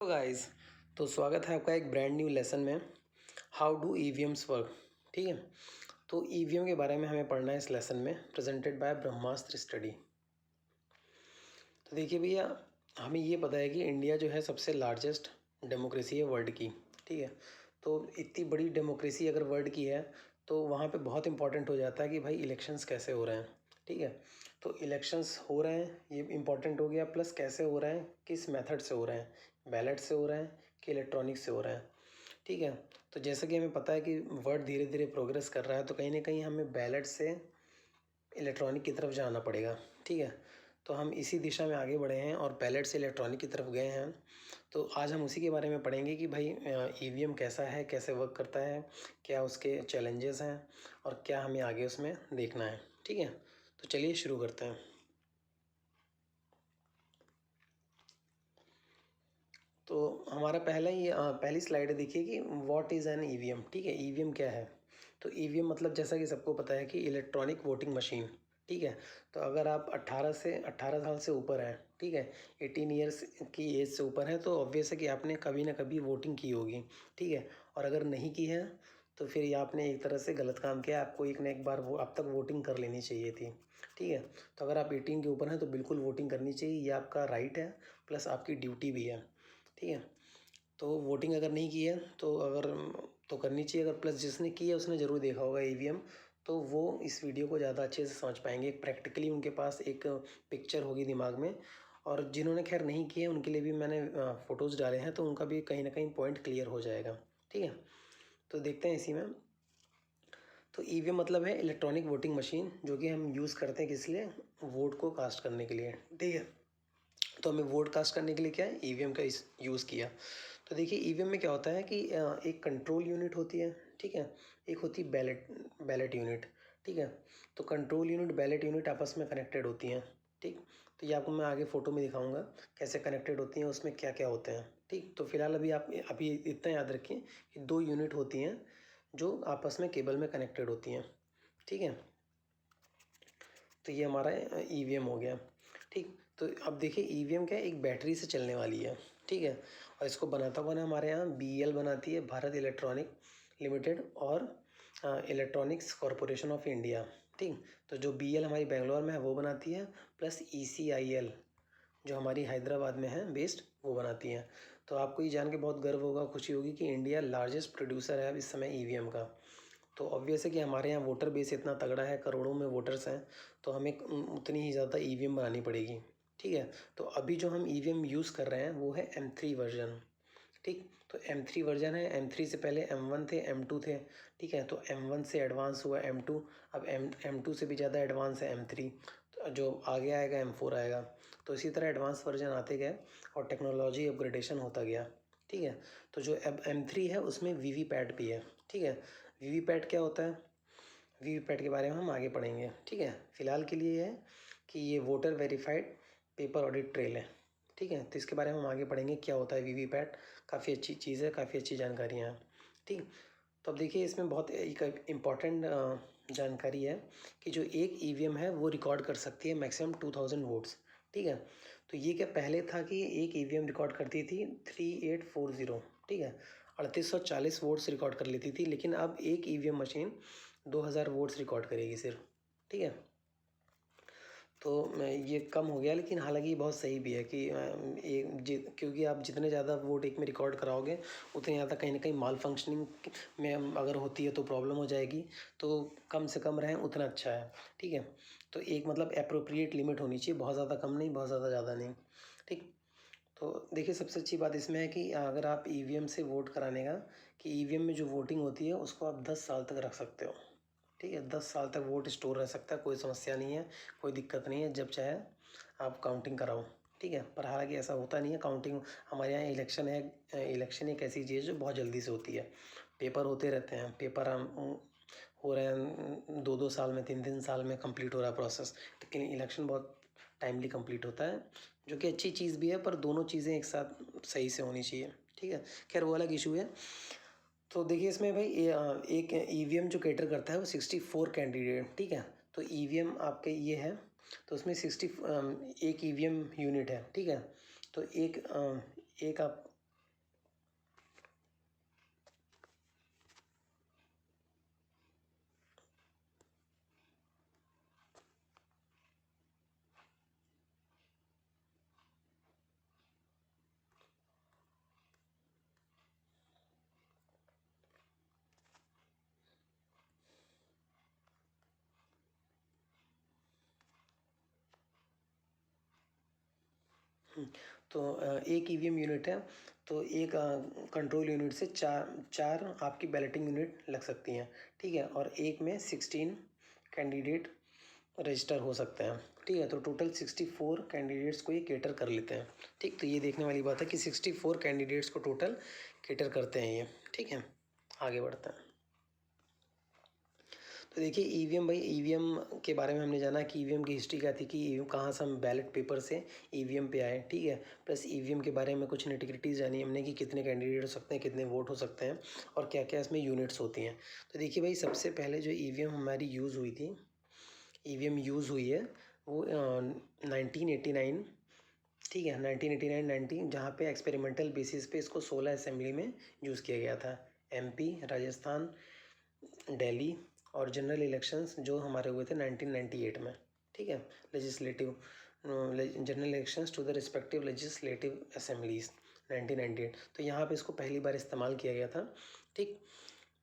तो गाइस, तो स्वागत है आपका एक ब्रांड न्यू लेसन में। How do EVMs work. ठीक है, तो ईवीएम के बारे में हमें पढ़ना है इस लेसन में, प्रेजेंटेड बाय ब्रह्मास्त्र स्टडी। तो देखिए भैया, हमें ये पता है कि इंडिया जो है सबसे लार्जेस्ट डेमोक्रेसी है वर्ल्ड की। ठीक है, तो इतनी बड़ी डेमोक्रेसी अगर वर्ल्ड की है तो वहाँ पे बहुत इंपॉर्टेंट हो जाता है कि भाई इलेक्शंस कैसे हो रहे हैं। ठीक है, तो इलेक्शंस हो रहे हैं ये इम्पॉर्टेंट हो गया, प्लस कैसे हो रहे हैं, किस मेथड से हो रहे हैं, बैलेट से हो रहे हैं कि इलेक्ट्रॉनिक से हो रहे हैं। ठीक है, तो जैसा कि हमें पता है कि वर्ल्ड धीरे धीरे प्रोग्रेस कर रहा है, तो कहीं ना कहीं हमें बैलेट से इलेक्ट्रॉनिक की तरफ जाना पड़ेगा। ठीक है, तो हम इसी दिशा में आगे बढ़े हैं और बैलेट से इलेक्ट्रॉनिक की तरफ गए हैं। तो आज हम उसी के बारे में पढ़ेंगे कि भाई ईवीएम कैसा है, कैसे वर्क करता है, क्या उसके चैलेंजेस हैं और क्या हमें आगे उसमें देखना है। ठीक है, तो चलिए शुरू करते हैं। तो हमारा पहली स्लाइड देखिए कि व्हाट इज़ एन ईवीएम। ठीक है, ईवीएम क्या है। तो ईवीएम मतलब जैसा कि सबको पता है कि इलेक्ट्रॉनिक वोटिंग मशीन। ठीक है, तो अगर आप 18 साल से ऊपर हैं, ठीक है, 18 ईयर्स की एज से ऊपर है, तो ऑब्वियस है कि आपने कभी ना कभी वोटिंग की होगी। ठीक है, और अगर नहीं की है तो फिर ये आपने एक तरह से गलत काम किया, आपको एक ना एक बार वो अब तक वोटिंग कर लेनी चाहिए थी। ठीक है, तो अगर आप 18 के ऊपर हैं तो बिल्कुल वोटिंग करनी चाहिए, ये आपका राइट है, प्लस आपकी ड्यूटी भी है। ठीक है, तो वोटिंग अगर नहीं की है तो तो करनी चाहिए, अगर प्लस जिसने की है उसने ज़रूर देखा होगा ईवीएम, तो वो इस वीडियो को ज़्यादा अच्छे से समझ पाएंगे। प्रैक्टिकली उनके पास एक पिक्चर होगी दिमाग में। और जिन्होंने खैर नहीं किए उनके लिए भी मैंने फ़ोटोज़ डाले हैं, तो उनका भी कहीं ना कहीं पॉइंट क्लियर हो जाएगा। ठीक है, तो देखते हैं इसी में। तो ईवीएम मतलब है इलेक्ट्रॉनिक वोटिंग मशीन, जो कि हम यूज़ करते हैं किस लिए, वोट को कास्ट करने के लिए। ठीक है, तो हमें वोट कास्ट करने के लिए क्या है, ईवीएम का इस यूज़ किया। तो देखिए ईवीएम में क्या होता है कि एक कंट्रोल यूनिट होती है। ठीक है, एक होती है बैलेट बैलेट यूनिट। ठीक है, तो कंट्रोल यूनिट बैलेट यूनिट आपस में कनेक्टेड होती हैं। ठीक, तो ये आपको मैं आगे फ़ोटो में दिखाऊंगा कैसे कनेक्टेड होती हैं, उसमें क्या क्या होते हैं। ठीक, तो फिलहाल अभी इतना याद रखिए कि दो यूनिट होती हैं जो आपस में केबल में कनेक्टेड होती हैं। ठीक है, तो ये हमारा ईवीएम हो गया। ठीक, तो अब देखिए ईवीएम क्या है, एक बैटरी से चलने वाली है। ठीक है, और इसको बनाता कौन है, हमारे यहाँ बीईएल बनाती है, भारत इलेक्ट्रॉनिक लिमिटेड, और इलेक्ट्रॉनिक्स कॉरपोरेशन ऑफ इंडिया। ठीक, तो जो बीईएल हमारी बेंगलोर में है वो बनाती है, प्लस ईसीआईएल जो हमारी हैदराबाद में है बेस्ड, वो बनाती हैं। तो आपको ये जान के बहुत गर्व होगा, खुशी होगी कि इंडिया लार्जेस्ट प्रोड्यूसर है अब इस समय ईवीएम का। तो ऑब्वियस है कि हमारे यहाँ वोटर बेस इतना तगड़ा है, करोड़ों में वोटर्स हैं, तो हमें उतनी ही ज़्यादा ईवीएम बनानी पड़ेगी। ठीक है, तो अभी जो हम ईवीएम यूज़ कर रहे हैं वो है M3 वर्जन। ठीक, तो M3 वर्जन है, M3 से पहले M1 थे, M2 थे। ठीक है, तो M1 से एडवांस हुआ M2, अब M2 से भी ज़्यादा एडवांस है M3, तो जो आगे आएगा M4 आएगा। तो इसी तरह एडवांस वर्जन आते गए और टेक्नोलॉजी अपग्रेडेशन होता गया। ठीक है, तो जो अब M3 है उसमें वीवीपैट भी है। ठीक है, वीवीपैट क्या होता है, वीवीपैट के बारे में हम आगे पढ़ेंगे। ठीक है, फिलहाल के लिए है कि ये voter verified paper audit trail है। ठीक है, तो इसके बारे में हम आगे पढ़ेंगे क्या होता है वीवीपैट। काफ़ी अच्छी चीज़ है, काफ़ी अच्छी जानकारियाँ हैं। ठीक, तो अब देखिए इसमें बहुत एक इम्पॉर्टेंट जानकारी है कि जो एक ईवीएम है वो रिकॉर्ड कर सकती है मैक्सिमम 2000 वोट्स। ठीक है, तो ये क्या पहले था कि एक ईवीएम रिकॉर्ड करती थी 3840। ठीक है, 3840 वोट्स रिकॉर्ड कर लेती थी, लेकिन अब एक ईवीएम मशीन 2000 वोट्स रिकॉर्ड करेगी सिर्फ। ठीक है, तो ये कम हो गया, लेकिन हालांकि बहुत सही भी है कि क्योंकि आप जितने ज़्यादा वोट एक में रिकॉर्ड कराओगे उतने ज़्यादा कहीं ना कहीं माल फंक्शनिंग में अगर होती है तो प्रॉब्लम हो जाएगी, तो कम से कम रहें उतना अच्छा है। ठीक है, तो एक मतलब अप्रोप्रिएट लिमिट होनी चाहिए, बहुत ज़्यादा कम नहीं, बहुत ज़्यादा ज़्यादा नहीं। ठीक, तो देखिए सबसे अच्छी बात इसमें है कि अगर आप ईवीएम से वोट कराने का, कि ईवीएम में जो वोटिंग होती है उसको आप 10 साल तक रख सकते हो। ठीक है, 10 साल तक वोट स्टोर रह सकता है, कोई समस्या नहीं है, कोई दिक्कत नहीं है, जब चाहे आप काउंटिंग कराओ। ठीक है, पर हालांकि ऐसा होता नहीं है काउंटिंग। हमारे यहाँ इलेक्शन एक ऐसी चीज़ है जो बहुत जल्दी से होती है, पेपर होते रहते हैं, पेपर हो रहे हैं 2-2 साल में, 3-3 साल में कंप्लीट हो रहा है प्रोसेस, लेकिन इलेक्शन बहुत टाइमली कंप्लीट होता है, जो कि अच्छी चीज़ भी है, पर दोनों चीज़ें एक साथ सही से होनी चाहिए। ठीक है, खैर वो अलग इशू है। तो देखिए इसमें भाई एक ईवीएम जो कैटर करता है वो 64 कैंडिडेट। ठीक है, तो ईवीएम आपके ये है, तो उसमें एक ईवीएम यूनिट है। ठीक है, तो एक आप तो एक ईवीएम यूनिट है, तो एक कंट्रोल यूनिट से चार आपकी बैलेटिंग यूनिट लग सकती हैं, ठीक है। और एक में 16 कैंडिडेट रजिस्टर हो सकते हैं, ठीक है। तो टोटल 64 कैंडिडेट्स को ये कैटर कर लेते हैं, ठीक। तो ये देखने वाली बात है कि 64 कैंडिडेट्स को टोटल कैटर करते हैं ये, ठीक है। आगे बढ़ते हैं। तो देखिए ईवीएम, भाई ईवीएम के बारे में हमने जाना कि ईवीएम की हिस्ट्री क्या थी, कि ईवीएम कहाँ से हम बैलेट पेपर से ईवीएम पे आए, ठीक है। प्लस ईवीएम के बारे में कुछ नेटिविटीज़ जानी हमने कि कितने कैंडिडेट हो सकते हैं, कितने वोट हो सकते हैं, और क्या क्या इसमें यूनिट्स होती हैं। तो देखिए भाई, सबसे पहले जो ईवीएम हमारी यूज़ हुई थी, ईवीएम यूज़ हुई है वो 1989, ठीक है। 1989-90, जहाँ पे एक्सपेरिमेंटल बेसिस पे इसको 16 असेंबली में यूज़ किया गया था। एमपी, राजस्थान, दिल्ली, और जनरल इलेक्शंस जो हमारे हुए थे 1998 में, ठीक है। Legislative general elections to the respective legislative assemblies 1998, तो यहाँ पे इसको पहली बार इस्तेमाल किया गया था, ठीक।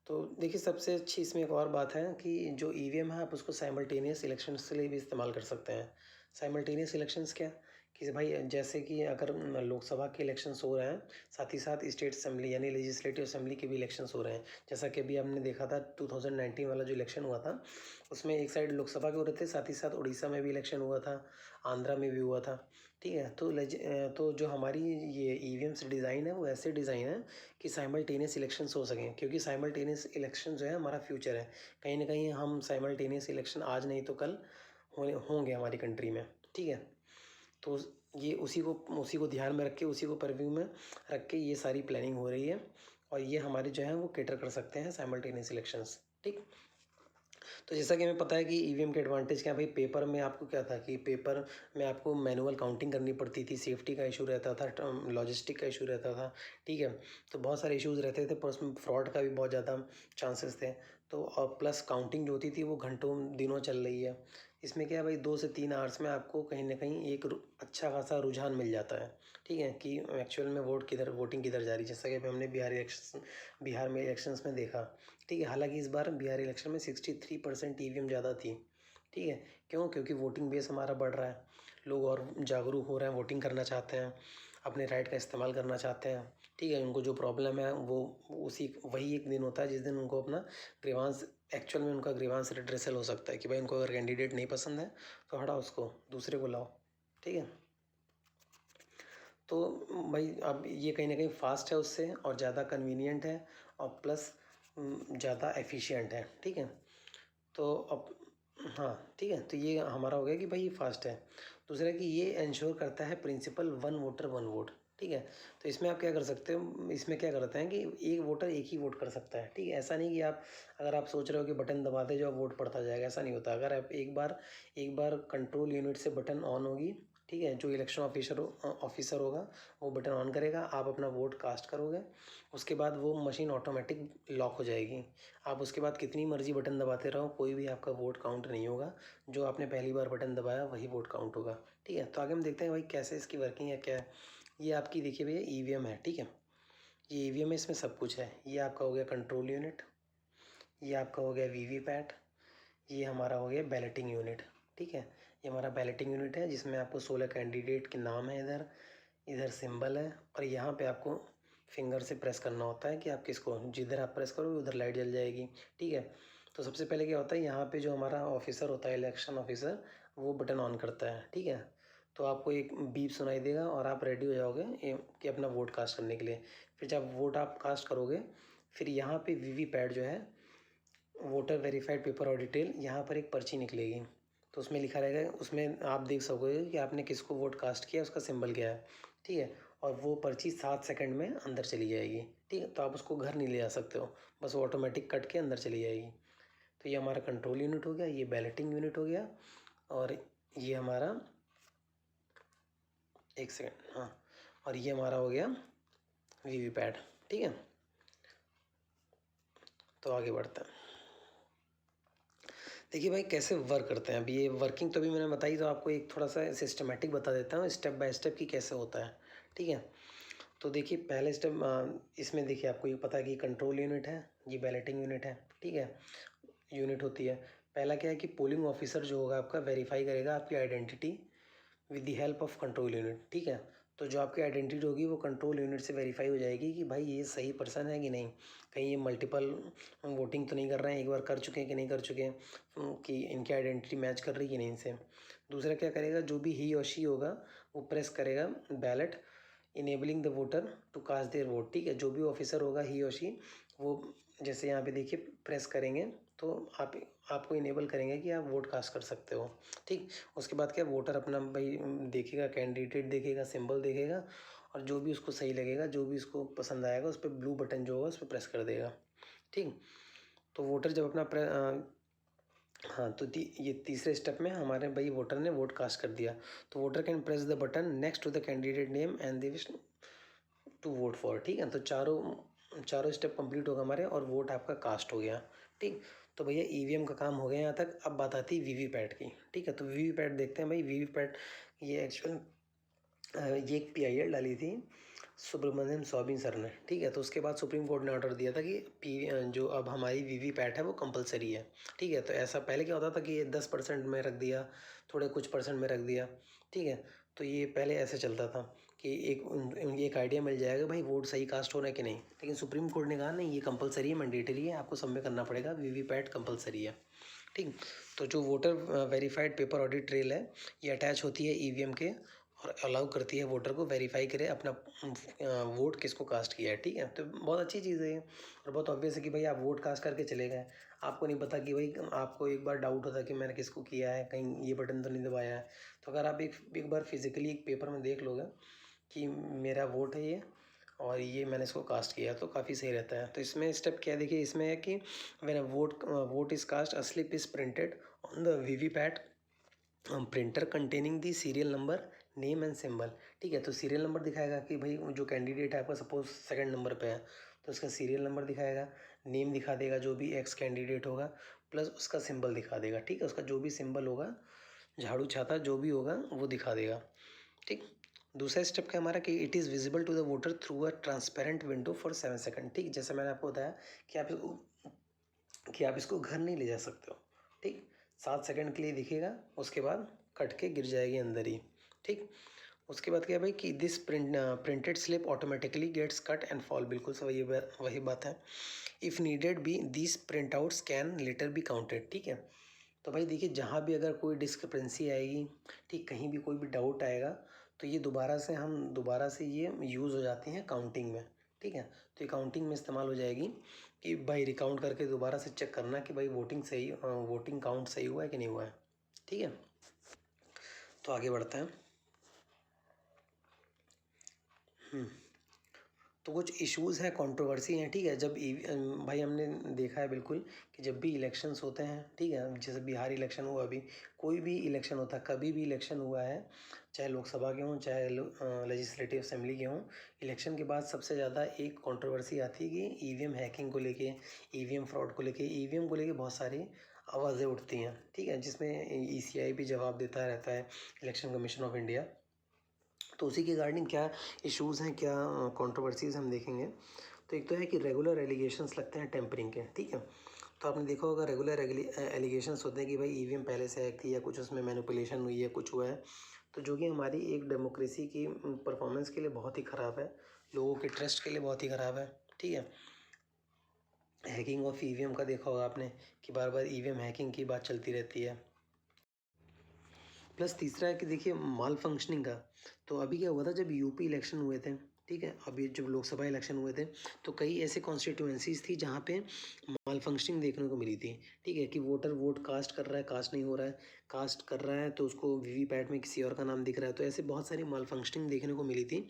तो देखिए सबसे अच्छी इसमें एक और बात है कि जो ईवीएम है आप उसको साइमल्टेनियस इलेक्शंस के लिए भी इस्तेमाल कर सकते हैं। साइमल्टेनियस इलेक्शंस क्या, कि भाई जैसे कि अगर लोकसभा के इलेक्शंस हो रहे हैं, साथ ही साथ स्टेट असेंबली यानी लेजिस्लेटिव असेंबली के भी इलेक्शंस हो रहे हैं। जैसा कि अभी हमने देखा था 2019 वाला जो इलेक्शन हुआ था, उसमें एक साइड लोकसभा के हो रहे थे, साथ ही साथ उड़ीसा में भी इलेक्शन हुआ था, आंध्रा में भी हुआ था, ठीक है। तो जो हमारी ये ईवीएम्स डिज़ाइन है वो ऐसे डिज़ाइन है कि साइमल्टेनियस इलेक्शंस हो सकें, क्योंकि साइमल्टेनियस इलेक्शन जो है हमारा फ्यूचर है। कहीं ना कहीं हम साइमल्टेनियस इलेक्शन आज नहीं तो कल होंगे हमारी कंट्री में, ठीक है। तो ये उसी को ध्यान में रख के, उसी को परव्यू में रख के ये सारी प्लानिंग हो रही है, और ये हमारे जो है वो कैटर कर सकते हैं साइमल्टेनियस इलेक्शंस, ठीक। तो जैसा कि हमें पता है कि ईवीएम के एडवांटेज क्या है भाई, पेपर में आपको क्या था कि पेपर में आपको मैनुअल काउंटिंग करनी पड़ती थी, सेफ्टी का इशू रहता था, लॉजिस्टिक का इशू रहता था, ठीक है। तो बहुत सारे इश्यूज़ रहते थे, पर उसमें फ्रॉड का भी बहुत ज़्यादा चांसेस थे। तो और प्लस काउंटिंग जो होती थी वो घंटों दिनों चल रही है। इसमें क्या है भाई, 2 से 3 आवर्स में आपको कहीं ना कहीं एक अच्छा खासा रुझान मिल जाता है, ठीक है, कि एक्चुअल में वोटिंग किधर जा रही है। जैसा कि अभी हमने बिहार में इलेक्शंस में देखा, ठीक है। हालांकि इस बार बिहार इलेक्शन में 63% ईवीएम ज़्यादा थी, ठीक है। क्यों? क्योंकि वोटिंग बेस हमारा बढ़ रहा है, लोग और जागरूक हो रहे हैं, वोटिंग करना चाहते हैं, अपने राइट का इस्तेमाल करना चाहते हैं, ठीक है। उनको जो प्रॉब्लम है वो वही एक दिन होता है जिस दिन उनको अपना ग्रीवांस, एक्चुअल में उनका ग्रीवांस रिड्रेसल हो सकता है कि भाई उनको अगर कैंडिडेट नहीं पसंद है तो हटाओ उसको, दूसरे को लाओ, ठीक है। तो भाई अब ये कहीं ना कहीं फास्ट है उससे, और ज़्यादा कन्वीनियंट है, और प्लस ज़्यादा एफिशिएंट है, ठीक है। तो अब हाँ, ठीक है, तो ये हमारा हो गया कि भाई ये फास्ट है। दूसरा कि ये इंश्योर करता है principle one voter one vote, ठीक है। तो इसमें आप क्या कर सकते हो, इसमें क्या करते हैं कि एक वोटर एक ही वोट कर सकता है, ठीक है। ऐसा नहीं कि आप, अगर आप सोच रहे हो कि बटन दबाते जाओ वोट पड़ता जाएगा, ऐसा नहीं होता। अगर आप एक बार कंट्रोल यूनिट से बटन ऑन होगी, ठीक है, जो इलेक्शन ऑफिसर होगा वो बटन ऑन करेगा, आप अपना वोट कास्ट करोगे, उसके बाद वो मशीन ऑटोमेटिक लॉक हो जाएगी। आप उसके बाद कितनी मर्जी बटन दबाते रहो, कोई भी आपका वोट काउंट नहीं होगा। जो आपने पहली बार बटन दबाया वही वोट काउंट होगा, ठीक है। तो आगे हम देखते हैं भाई कैसे इसकी वर्किंग है, क्या है। ये आपकी देखिए भैया ईवीएम है, ठीक है। ये ईवीएम है, इसमें सब कुछ है। ये आपका हो गया कंट्रोल यूनिट, ये आपका हो गया वीवीपैट, ये हमारा हो गया बैलेटिंग यूनिट, ठीक है। ये हमारा बैलेटिंग यूनिट है जिसमें आपको 16 कैंडिडेट के नाम है, इधर इधर सिंबल है, और यहाँ पे आपको फिंगर से प्रेस करना होता है कि आप किसको, जिधर आप प्रेस करोगे उधर लाइट जल जाएगी, ठीक है। तो सबसे पहले क्या होता है, यहाँ पे जो हमारा ऑफिसर होता है, इलेक्शन ऑफिसर, वो बटन ऑन करता है, ठीक है। तो आपको एक बीप सुनाई देगा और आप रेडी हो जाओगे कि अपना वोट कास्ट करने के लिए। फिर जब वोट आप कास्ट करोगे, फिर यहाँ पे वीवीपैट जो है, वोटर वेरीफाइड पेपर और डिटेल, यहाँ पर एक पर्ची निकलेगी। तो उसमें लिखा रहेगा, उसमें आप देख सकोगे कि आपने किसको वोट कास्ट किया, उसका सिंबल क्या है, ठीक है। और वो पर्ची 7 सेकंड में अंदर चली जाएगी, ठीक है। तो आप उसको घर नहीं ले जा सकते हो, बस वो ऑटोमेटिक कट के अंदर चली जाएगी। तो ये हमारा कंट्रोल यूनिट हो गया, ये बैलेटिंग यूनिट हो गया, और ये हमारा, एक सेकेंड, हाँ, और ये हमारा हो गया वीवीपैट, ठीक है। तो आगे बढ़ते हैं। देखिए भाई कैसे वर्क करते हैं। अभी ये वर्किंग तो अभी मैंने बताई, तो आपको एक थोड़ा सा सिस्टमेटिक बता देता हूँ, स्टेप बाय स्टेप की कैसे होता है, ठीक है। तो देखिए पहले स्टेप, इसमें देखिए आपको ये पता है कि कंट्रोल यूनिट है, ये बैलेटिंग यूनिट है, ठीक है, यूनिट होती है। पहला क्या है कि पोलिंग ऑफिसर जो होगा आपका वेरीफाई करेगा आपकी identity with the help of control unit, ठीक है। तो जो आपकी आइडेंटिटी होगी वो कंट्रोल यूनिट से वेरीफाई हो जाएगी कि भाई ये सही पर्सन है कि नहीं, कहीं ये मल्टीपल वोटिंग तो नहीं कर रहे हैं, एक बार कर चुके हैं कि नहीं कर चुके हैं, कि इनकी आइडेंटिटी मैच कर रही है कि नहीं इनसे। दूसरा क्या करेगा, जो भी ही और शी होगा वो प्रेस करेगा ballot enabling the voter to cast their vote. ठीक है, जो भी ऑफिसर होगा ही और शी, वो जैसे यहाँ पे देखिए प्रेस करेंगे तो आपको इनेबल करेंगे कि आप वोट कास्ट कर सकते हो। ठीक, उसके बाद क्या, वोटर अपना भाई देखेगा, कैंडिडेट देखेगा, सिंबल देखेगा, और जो भी उसको सही लगेगा, जो भी उसको पसंद आएगा, उस पर ब्लू बटन जो होगा उस पर प्रेस कर देगा। ठीक, तो वोटर जब अपना हाँ, तो ये तीसरे स्टेप में हमारे भाई वोटर ने वोट कास्ट कर दिया, तो voter can press the button next to the candidate name and they wish to vote for. ठीक है, तो चारों स्टेप कंप्लीट होगा हमारे और वोट आपका कास्ट हो गया। ठीक, तो भैया ईवीएम का काम हो गया यहाँ तक। अब बात आती है वीवीपैट की। ठीक है, तो वीवीपैट देखते हैं भाई। वीवीपैट ये एक्चुअल ये एक पीआईएल डाली थी सुब्रमण्यम स्वामी सर ने। ठीक है, तो उसके बाद सुप्रीम कोर्ट ने ऑर्डर दिया था कि जो अब हमारी वीवीपैट है वो कंपलसरी है। ठीक है, तो ऐसा पहले क्या होता था कि 10% में रख दिया, थोड़े कुछ परसेंट में रख दिया। ठीक है, तो ये पहले ऐसे चलता था कि एक आइडिया मिल जाएगा भाई वोट सही कास्ट हो रहा है कि नहीं। लेकिन सुप्रीम कोर्ट ने कहा नहीं, ये कंपलसरी है, मैंडेटरी है, आपको सब में करना पड़ेगा, वीवीपैट कंपलसरी है। ठीक, तो जो voter verified paper audit trail है ये अटैच होती है ईवीएम के, और अलाउ करती है वोटर को वेरीफाई करे अपना वोट किसको कास्ट किया है। ठीक है, तो बहुत अच्छी चीज़ है ये, और बहुत ऑब्वियस है कि भाई आप वोट कास्ट करके चले गए, आपको नहीं पता कि भाई, आपको एक बार डाउट होता कि मैंने किसको किया है, कहीं ये बटन तो नहीं दबाया है। तो अगर आप एक बार फिजिकली एक पेपर में देख लोगे कि मेरा वोट है ये, और ये मैंने इसको कास्ट किया, तो काफ़ी सही रहता है। तो इसमें स्टेप क्या है, देखिए इसमें है कि when vote is cast a slip is printed on the VVPAT printer containing the serial number name and symbol. ठीक है, तो सीरियल नंबर दिखाएगा कि भाई जो कैंडिडेट है आपका सपोज सेकंड नंबर पे है, तो उसका सीरियल नंबर दिखाएगा, नेम दिखा देगा जो भी एक्स कैंडिडेट होगा, प्लस उसका सिंबल दिखा देगा। ठीक है, उसका जो भी सिंबल होगा, झाड़ू छाता जो भी होगा वो दिखा देगा। ठीक, दूसरा स्टेप क्या हमारा कि it is visible to the voter through a transparent window for 7 second. ठीक, जैसे मैंने आपको बताया कि आप इसको घर नहीं ले जा सकते हो। ठीक, 7 सेकंड के लिए दिखेगा, उसके बाद कट के गिर जाएगी अंदर ही। ठीक, उसके बाद क्या है भाई कि this printed slip automatically gets cut and fall. बिल्कुल सही, वही बात है। If needed be this print outs can later be counted. ठीक है, तो भाई देखिए जहाँ भी अगर कोई डिस्क्रिपेंसी आएगी, ठीक, कहीं भी कोई भी डाउट आएगा, तो ये दोबारा से ये यूज़ हो जाती हैं काउंटिंग में। ठीक है, तो ये काउंटिंग में इस्तेमाल हो जाएगी कि भाई रिकाउंट करके दोबारा से चेक करना कि भाई वोटिंग काउंट सही हुआ है कि नहीं हुआ है। ठीक है, तो आगे बढ़ते हैं। हम्म, तो कुछ इश्यूज़ हैं, कंट्रोवर्सी हैं। ठीक है, भाई हमने देखा है बिल्कुल कि जब भी इलेक्शंस होते हैं, ठीक है, जैसे बिहार इलेक्शन हुआ, अभी कोई भी इलेक्शन होता है, कभी भी इलेक्शन हुआ है, चाहे लोकसभा के हों चाहे लेजिस्लेटिव असेंबली के हों, इलेक्शन के बाद सबसे ज़्यादा एक कंट्रोवर्सी आती है कि ईवीएम हैकिंग को लेके, ईवीएम फ्रॉड को लेके, ईवीएम को लेके बहुत सारी आवाज़ें उठती हैं। ठीक है, जिसमें ईसीआई भी जवाब देता रहता है, इलेक्शन कमीशन ऑफ इंडिया। तो उसी के रिगार्डिंग क्या इश्यूज़ हैं, क्या कंट्रोवर्सीज़ हम देखेंगे। तो एक तो है कि रेगुलर एलिगेशंस लगते हैं टेम्परिंग के। ठीक है, तो आपने देखा होगा रेगुलर एलिगेशंस होते हैं कि भाई ईवीएम पहले से हैक थी, या कुछ उसमें मैनिपुलेशन हुई है, कुछ हुआ है, तो जो कि हमारी एक डेमोक्रेसी की परफॉर्मेंस के लिए बहुत ही ख़राब है, लोगों के ट्रस्ट के लिए बहुत ही ख़राब है। ठीक है, हैकिंग ऑफ ईवीएम का देखा होगा आपने कि बार बार ईवीएम हैकिंग की बात चलती रहती है। प्लस तीसरा है कि देखिए माल फंक्शनिंग का। तो अभी क्या हुआ था जब यूपी इलेक्शन हुए थे, ठीक है, अभी जब लोकसभा इलेक्शन हुए थे, तो कई ऐसे कॉन्स्टिट्यूएंसीज थी जहाँ पे माल फंक्शनिंग देखने को मिली थी। ठीक है, कि वोटर वोट कास्ट कर रहा है, कास्ट नहीं हो रहा है, कास्ट कर रहा है तो उसको वीवीपैट में किसी और का नाम दिख रहा है। तो ऐसे बहुत सारी माल फंक्शनिंग देखने को मिली थी,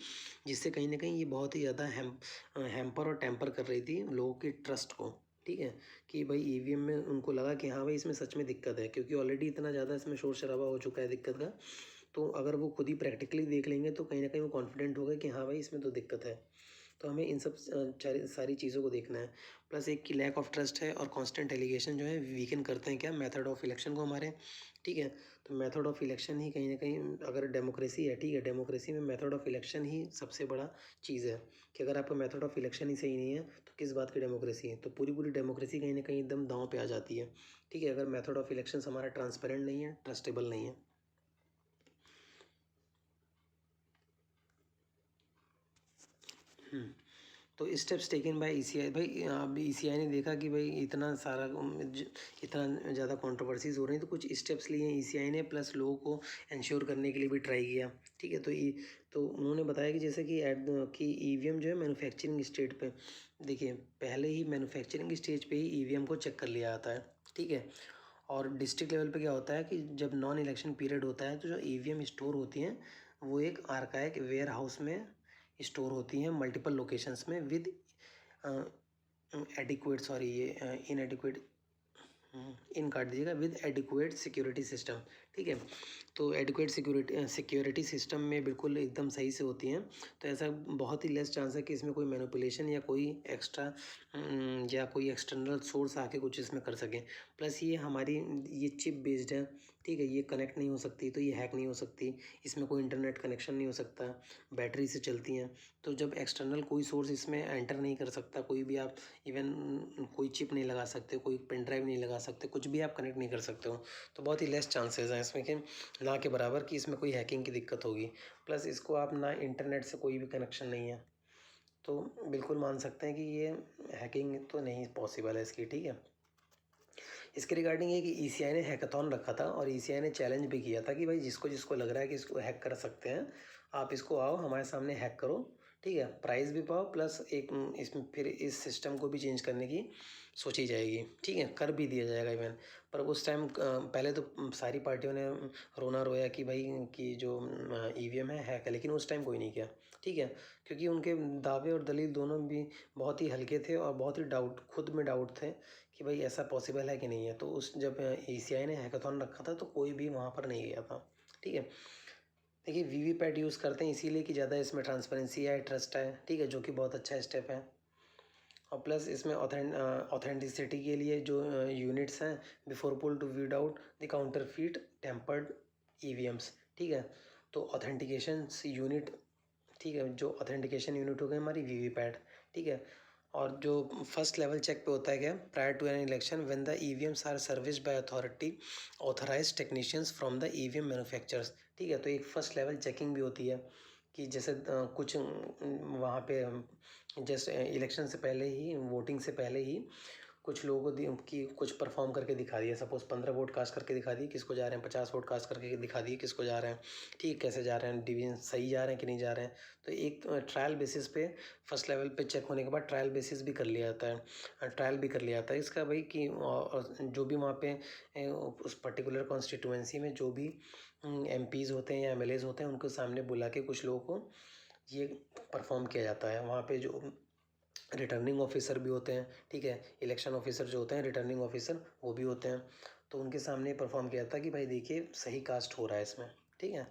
जिससे कहीं ना कहीं ये बहुत ही ज़्यादा हैम्पर और टैम्पर कर रही थी लोगों के ट्रस्ट को। ठीक है, कि भाई ईवीएम में उनको लगा कि हाँ भाई इसमें सच में दिक्कत है, क्योंकि ऑलरेडी इतना ज़्यादा इसमें शोर शराबा हो चुका है दिक्कत का। तो अगर वो खुद ही प्रैक्टिकली देख लेंगे तो कहीं ना कहीं वो कॉन्फिडेंट हो गए कि हाँ भाई इसमें तो दिक्कत है। तो हमें इन सब सारी चीज़ों को देखना है। प्लस एक की लैक ऑफ ट्रस्ट है, और कांस्टेंट एलिगेशन जो है वीकन करते हैं क्या मेथड ऑफ इलेक्शन को हमारे। ठीक है, तो मेथड ऑफ इलेक्शन ही कहीं ना कहीं, अगर डेमोक्रेसी है, ठीक है, डेमोक्रेसी में मेथड ऑफ इलेक्शन ही सबसे बड़ा चीज़ है, कि अगर आपका मेथड ऑफ इलेक्शन ही सही नहीं है तो किस बात की डेमोक्रेसी है। तो पूरी पूरी डेमोक्रेसी कहीं ना कहीं एकदम दांव पे आ जाती है। ठीक है, अगर मेथड ऑफ इलेक्शन हमारा ट्रांसपेरेंट नहीं है, ट्रस्टेबल नहीं है। हम्म, तो स्टेप्स टेकन बाय ईसीआई। भाई अब ईसीआई ने देखा कि भाई इतना सारा इतना ज़्यादा कंट्रोवर्सीज हो रही हैं, तो कुछ स्टेप्स लिए ईसीआई ने, प्लस लोगों को इंश्योर करने के लिए भी ट्राई किया। ठीक है, तो उन्होंने बताया कि जैसे कि कि ईवीएम जो है मैन्युफैक्चरिंग स्टेट पे, देखिए पहले ही मैन्युफैक्चरिंग स्टेज पे ही ईवीएम को चेक कर लिया जाता है। ठीक है, और डिस्ट्रिक्ट लेवल पे क्या होता है कि जब नॉन इलेक्शन पीरियड होता है तो जो ईवीएम स्टोर होती हैं वो एक आर्काइक वेयर हाउस में स्टोर होती हैं मल्टीपल लोकेशंस में विद एडिक्वेट, सॉरी ये इनएडिक्वेट, इन काट दीजिएगा, विद एडिक्वेट सिक्योरिटी सिस्टम। ठीक है, तो एडिक्वेट सिक्योरिटी सिस्टम में बिल्कुल एकदम सही से होती हैं। तो ऐसा बहुत ही लेस चांस है कि इसमें कोई मैनिपुलेशन या कोई एक्स्ट्रा या कोई एक्सटर्नल सोर्स आके कुछ इसमें कर सके। प्लस ये हमारी ये चिप बेस्ड है। ठीक है, ये कनेक्ट नहीं हो सकती, तो ये हैक नहीं हो सकती, इसमें कोई इंटरनेट कनेक्शन नहीं हो सकता, बैटरी से चलती हैं। तो जब एक्सटर्नल कोई सोर्स इसमें एंटर नहीं कर सकता, कोई भी आप इवन कोई चिप नहीं लगा सकते, कोई पेन ड्राइव नहीं लगा सकते, कुछ भी आप कनेक्ट नहीं कर सकते हो, तो बहुत ही लेस चांसेस हैं इसमें कि ना के बराबर कि इसमें कोई हैकिंग की दिक्कत होगी। प्लस इसको आप ना इंटरनेट से कोई भी कनेक्शन नहीं है, तो बिल्कुल मान सकते हैं कि ये हैकिंग तो नहीं पॉसिबल है इसकी। ठीक है, इसके रिगार्डिंग ये कि ईसीआई ने हैकाथॉन रखा था और ईसीआई ने चैलेंज भी किया था कि भाई जिसको जिसको लग रहा है कि इसको हैक कर सकते हैं, आप इसको आओ हमारे सामने हैक करो। ठीक है, प्राइज़ भी पाओ, प्लस एक इसमें फिर इस सिस्टम को भी चेंज करने की सोची जाएगी। ठीक है, कर भी दिया जाएगा इवन। पर उस टाइम पहले तो सारी पार्टियों ने रोना रोया कि भाई कि जो ईवीएम है हैक है, लेकिन उस टाइम कोई नहीं किया। ठीक है, क्योंकि उनके दावे और दलील दोनों भी बहुत ही हल्के थे और बहुत ही खुद में डाउट थे कि भाई ऐसा पॉसिबल है कि नहीं है। तो उस जब ईसीआई ने हैकाथॉन रखा था तो कोई भी वहाँ पर नहीं गया था। ठीक है, देखिए वीवीपैट यूज़ करते हैं इसीलिए कि ज़्यादा इसमें ट्रांसपेरेंसी है, ट्रस्ट है। ठीक है, जो कि बहुत अच्छा स्टेप है। और प्लस इसमें ऑथेंटिसिटी के लिए जो यूनिट्स हैं, before pull to weed out the counterfeit tampered EVMs. ठीक है, तो ऑथेंटिकेशन यूनिट, ठीक है, जो ऑथेंटिकेशन यूनिट हो गई हमारी वीवीपैट। ठीक है, और जो फर्स्ट लेवल चेक पे होता है क्या, prior to an election when the EVMs are serviced by authority authorised technicians from the EVM manufacturers. ठीक है, तो एक फर्स्ट लेवल चेकिंग भी होती है कि जैसे कुछ वहाँ पे जैसे इलेक्शन से पहले ही, वोटिंग से पहले ही कुछ लोगों को कि कुछ परफॉर्म करके दिखा दिया, सपोज 15 वोट कास्ट करके दिखा दिए किसको जा रहे हैं, 50 वोट कास्ट करके दिखा दिए किसको जा रहे हैं। ठीक, कैसे जा रहे हैं, डिवीजन सही जा रहे हैं कि नहीं जा रहे हैं। तो एक ट्रायल बेसिस पे फर्स्ट लेवल पे चेक होने के बाद ट्रायल बेसिस भी कर लिया जाता है, ट्रायल भी कर लिया जाता है इसका भाई कि जो भी वहाँ पे उस पर्टिकुलर कॉन्स्टिट्यूएंसी में जो भी एमपीज़ होते हैं या एमएलएज होते हैं उनको सामने बुला के कुछ लोगों को ये परफॉर्म किया जाता है। वहाँ पे जो रिटर्निंग ऑफिसर भी होते हैं, ठीक है, इलेक्शन ऑफिसर जो होते हैं रिटर्निंग ऑफिसर वो भी होते हैं, तो उनके सामने परफॉर्म किया जाता है कि भाई देखिए सही कास्ट हो रहा है इसमें। ठीक है,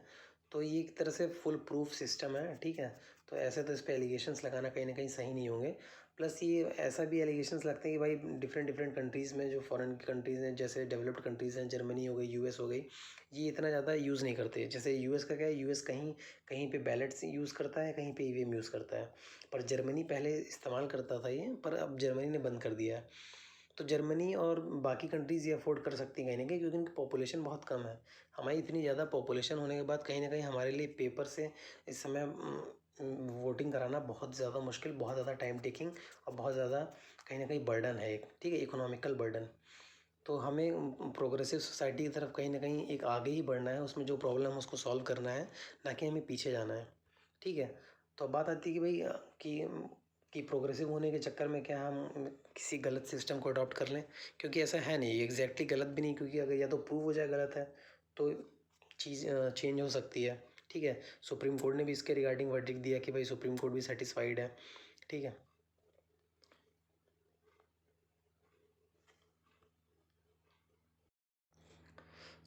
तो ये एक तरह से फुल प्रूफ सिस्टम है। ठीक है, तो ऐसे तो इस पर एलिगेशंस लगाना कहीं ना कहीं सही नहीं होंगे। प्लस ये ऐसा भी एलिगेशंस लगते हैं कि भाई डिफरेंट डिफरेंट कंट्रीज़ में जो फॉरेन कंट्रीज़ हैं, जैसे डेवलप्ड कंट्रीज़ हैं, जर्मनी हो गई, यूएस हो गई, ये इतना ज़्यादा यूज़ नहीं करते। जैसे यूएस का क्या है, यूएस कहीं कहीं पे बैलेट्स यूज़ करता है, कहीं पे ईवीएम यूज़ करता है। पर जर्मनी पहले इस्तेमाल करता था ये, पर अब जर्मनी ने बंद कर दिया है। तो जर्मनी और बाकी कंट्रीज़ ये अफोर्ड कर सकती हैं कहीं ना कहीं, क्योंकि उनकी पॉपुलेशन बहुत कम है। हमारी इतनी ज़्यादा पॉपुलेशन होने के बाद कहीं ना कहीं हमारे लिए पेपर से इस समय वोटिंग कराना बहुत ज़्यादा मुश्किल, बहुत ज़्यादा टाइम टेकिंग और बहुत ज़्यादा कहीं ना कहीं बर्डन है एक। ठीक है, इकोनॉमिकल बर्डन। तो हमें प्रोग्रेसिव सोसाइटी की तरफ कहीं ना कहीं एक आगे ही बढ़ना है, उसमें जो प्रॉब्लम है उसको सॉल्व करना है, ना कि हमें पीछे जाना है। ठीक है, तो अब बात आती है कि भाई कि प्रोग्रेसिव होने के चक्कर में क्या हम किसी गलत सिस्टम को अडॉप्ट कर लें, क्योंकि ऐसा है नहीं, एग्जैक्टली गलत भी नहीं, क्योंकि अगर या तो प्रूव हो जाए गलत है तो चीज़ चेंज हो सकती है। ठीक है, सुप्रीम कोर्ट ने भी इसके रिगार्डिंग वर्डिक्ट दिया कि भाई सुप्रीम कोर्ट भी सेटिस्फाइड है। ठीक है,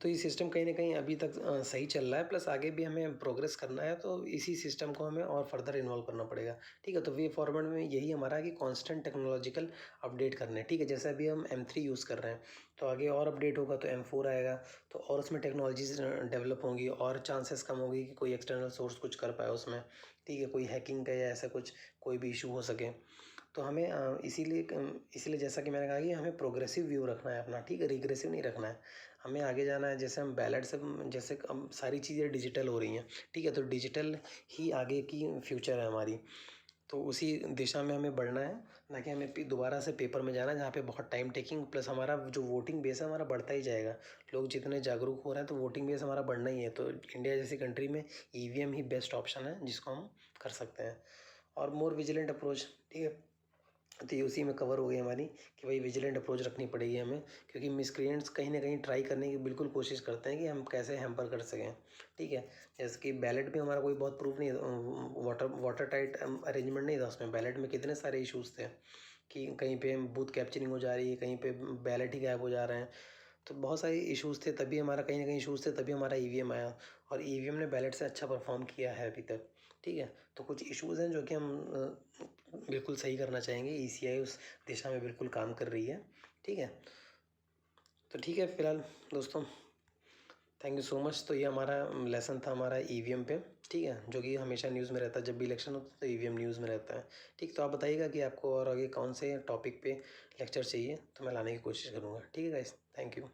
तो ये सिस्टम कहीं न कहीं अभी तक सही चल रहा है, प्लस आगे भी हमें प्रोग्रेस करना है, तो इसी सिस्टम को हमें और फर्दर इन्वॉल्व करना पड़ेगा। ठीक है, तो वे फॉरवर्ड में यही हमारा है कि कांस्टेंट टेक्नोलॉजिकल अपडेट करने हैं। ठीक है, जैसे अभी हम M3 यूज़ कर रहे हैं, तो आगे और अपडेट होगा तो M4 आएगा, तो और उसमें टेक्नोलॉजीज़ डेवलप होंगी और चांसेस कम होगी कि कोई एक्सटर्नल सोर्स कुछ कर पाए उसमें। ठीक है, कोई हैकिंग का या ऐसा कुछ कोई भी इशू हो सके। तो हमें इसीलिए जैसा कि मैंने कहा कि हमें प्रोग्रेसिव व्यू रखना है अपना। ठीक है, रिग्रेसिव नहीं रखना है। हमें आगे जाना है, जैसे हम बैलेट से, जैसे अब सारी चीज़ें डिजिटल हो रही हैं। ठीक है, तो डिजिटल ही आगे की फ्यूचर है हमारी। तो उसी दिशा में हमें बढ़ना है, ना कि हमें दोबारा से पेपर में जाना है जहाँ पे बहुत टाइम टेकिंग, प्लस हमारा जो वोटिंग बेस है हमारा बढ़ता ही जाएगा। लोग जितने जागरूक हो रहे हैं तो वोटिंग बेस हमारा बढ़ना ही है। तो इंडिया जैसी कंट्री में ईवीएम ही बेस्ट ऑप्शन है जिसको हम कर सकते हैं। और मोर विजिलेंट अप्रोच, ठीक है, तो ये उसी में कवर हो गई हमारी कि भाई विजिलेंट अप्रोच रखनी पड़ेगी हमें, क्योंकि मिसक्रिएंट्स कहीं ना कहीं ट्राई करने की बिल्कुल कोशिश करते हैं कि हम कैसे हैम्पर कर सकें, ठीक है। जैसे कि बैलेट में हमारा कोई बहुत प्रूफ नहीं, वाटर टाइट अरेंजमेंट नहीं था उसमें। बैलेट में कितने सारे इश्यूज़ थे कि कहीं पे बूथ कैप्चरिंग हो जा रही है, कहीं पे बैलेट ही गायब हो जा रहे हैं। तो बहुत सारे इश्यूज़ थे, तभी हमारा कहीं ना कहीं इश्यूज़ थे, तभी हमारा ईवीएम आया। और ईवीएम ने बैलेट से अच्छा परफॉर्म किया है अभी तक, ठीक है। तो कुछ इश्यूज़ हैं जो कि हम बिल्कुल सही करना चाहेंगे। ईसीआई उस दिशा में बिल्कुल काम कर रही है, ठीक है। तो ठीक है फिलहाल दोस्तों, थैंक यू सो मच। तो ये हमारा लेसन था हमारा ईवीएम पे, ठीक है, जो कि हमेशा न्यूज़ में रहता है। जब भी इलेक्शन होता है तो ईवीएम न्यूज़ में रहता है, ठीक। तो आप बताइएगा कि आपको और आगे कौन से टॉपिक पे लेक्चर चाहिए, तो मैं लाने की कोशिश करूँगा, ठीक है गाइस। Thank you.